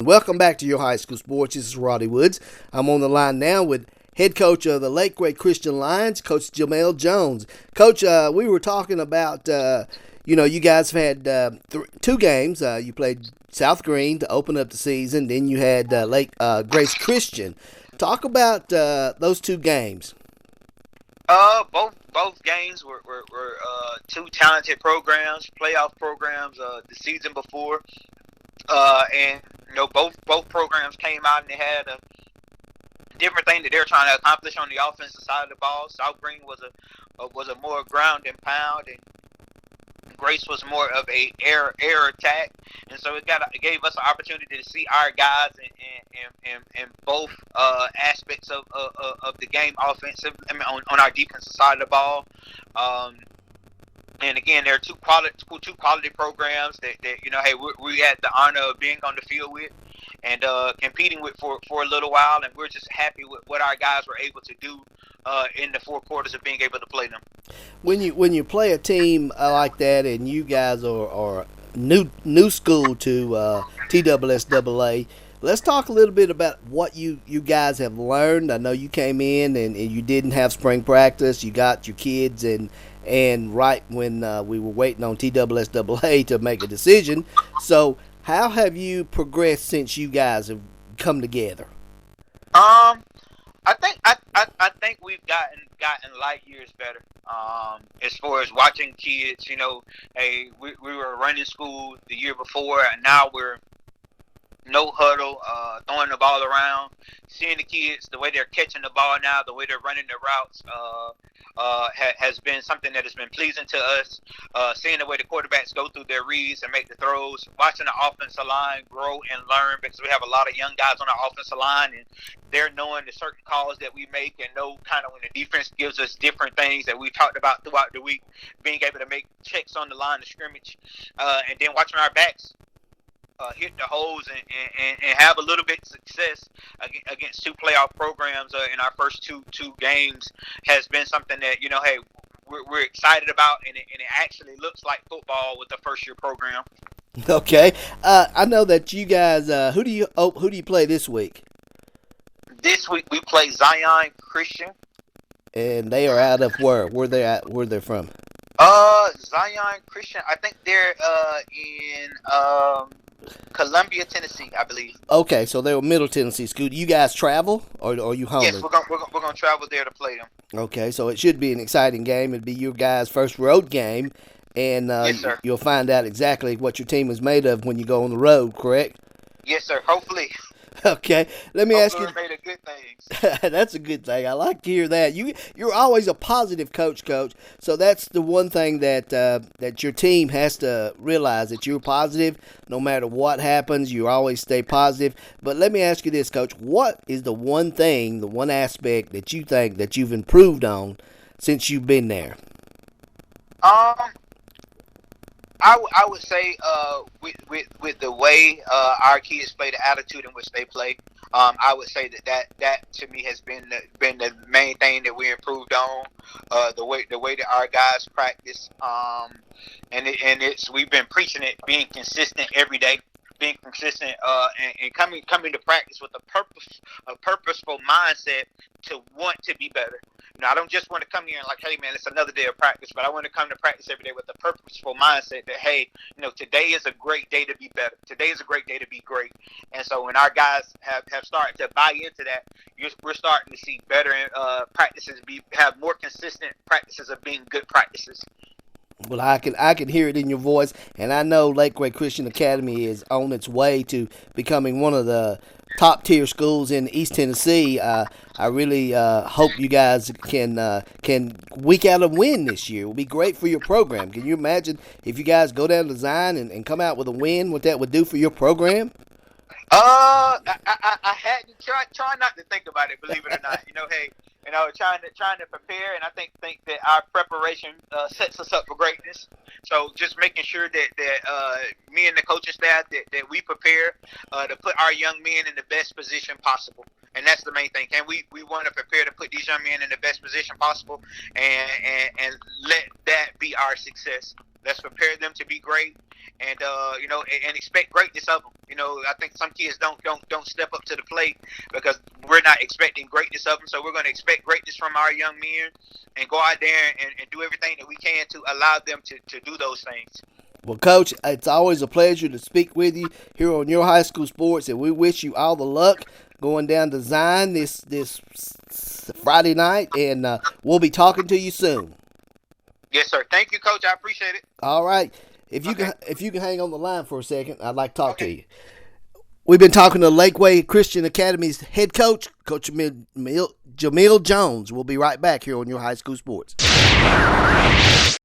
Welcome back to your high school sports. This is Roddy Woods. I'm on the line now with head coach of the Lakeway Christian Lions, Coach Jamel Jones. Coach, we were talking about, you guys have had two games. You played South Green to open up the season. Then you had Grace Christian. Talk about those two games. Both games were two talented programs, playoff programs. The season before, and both programs came out and they had a different thing that they're trying to accomplish on the offensive side of the ball. South Green was a more ground and pound, and Grace was more of a air attack, and so it gave us an opportunity to see our guys in both aspects of the game, offensive, on our defensive side of the ball. And again, there are two quality programs that hey, we had the honor of being on the field with and competing with for a little while, and we're just happy with what our guys were able to do in the four quarters of being able to play them. When you play a team like that, and you guys are new school to TSSAA, let's talk a little bit about what you guys have learned. I know you came in and you didn't have spring practice. You got your kids and right when we were waiting on TSSAA to make a decision. So how have you progressed since you guys have come together? I think we've gotten light years better. As far as watching kids, hey, we were running school the year before, and now we're no huddle, throwing the ball around, seeing the kids, the way they're catching the ball now, the way they're running their routes, has been something that has been pleasing to us. Seeing the way the quarterbacks go through their reads and make the throws, watching the offensive line grow and learn, because we have a lot of young guys on our offensive line, and they're knowing the certain calls that we make and know kind of when the defense gives us different things that we talked about throughout the week, being able to make checks on the line of scrimmage, and then watching our backs hit the holes and have a little bit of success against two playoff programs in our first two games has been something that hey, we're excited about, and it actually looks like football with the first year program. Okay, I know that you guys. Who do you play this week? This week we play Zion Christian, and they are out of where? Where they at? Where they're from? Zion Christian. I think they're in Columbia, Tennessee, I believe. Okay, so they were Middle Tennessee school. Do you guys travel, or are you home? Yes, we're gonna travel there to play them. Okay, so it should be an exciting game. It'd be your guys' first road game, and yes, sir. You'll find out exactly what your team is made of when you go on the road. Correct? Yes, sir. Hopefully. Okay, let me ask you. Made a good things. That's a good thing. I like to hear that. You're always a positive coach. So that's the one thing that your team has to realize, that you're positive no matter what happens. You always stay positive. But let me ask you this, Coach. What is the one thing, the one aspect that you think that you've improved on since you've been there? I would say with the way our kids play, the attitude in which they play, I would say that to me has been the main thing that we improved on. The way that our guys practice, and we've been preaching it, being consistent every day, being consistent, and coming to practice with a purposeful mindset to want to be better. I don't just want to come here and hey man, it's another day of practice, but I want to come to practice every day with a purposeful mindset that hey, today is a great day to be better. Today is a great day to be great. And so when our guys have started to buy into that, we're starting to see better practices, have more consistent practices of being good practices. Well, I can hear it in your voice, and I know Lakeway Christian Academy is on its way to becoming one of the top tier schools in East Tennessee. I really hope you guys can week out a win this year. It will be great for your program. Can you imagine if you guys go down to Zion and come out with a win? What that would do for your program? I hadn't try not to think about it. Believe it or not, hey. Trying to prepare, and I think that our preparation sets us up for greatness. So just making sure that me and the coaching staff that we prepare to put our young men in the best position possible, and that's the main thing. And we want to prepare to put these young men in the best position possible, and let that be our success. Let's prepare them to be great, and and expect greatness of them. I think some kids don't step up to the plate because we're not expecting greatness of them. So we're going to expect greatness from our young men, and go out there and do everything that we can to allow them to do those things. Well, Coach, it's always a pleasure to speak with you here on Your High School Sports, and we wish you all the luck going down to Zion this Friday night, and we'll be talking to you soon. Yes, sir. Thank you, Coach. I appreciate it. All right. If you can hang on the line for a second, I'd like to talk to you. We've been talking to Lakeway Christian Academy's head coach, Coach Jamil Jones. We'll be right back here on Your High School Sports.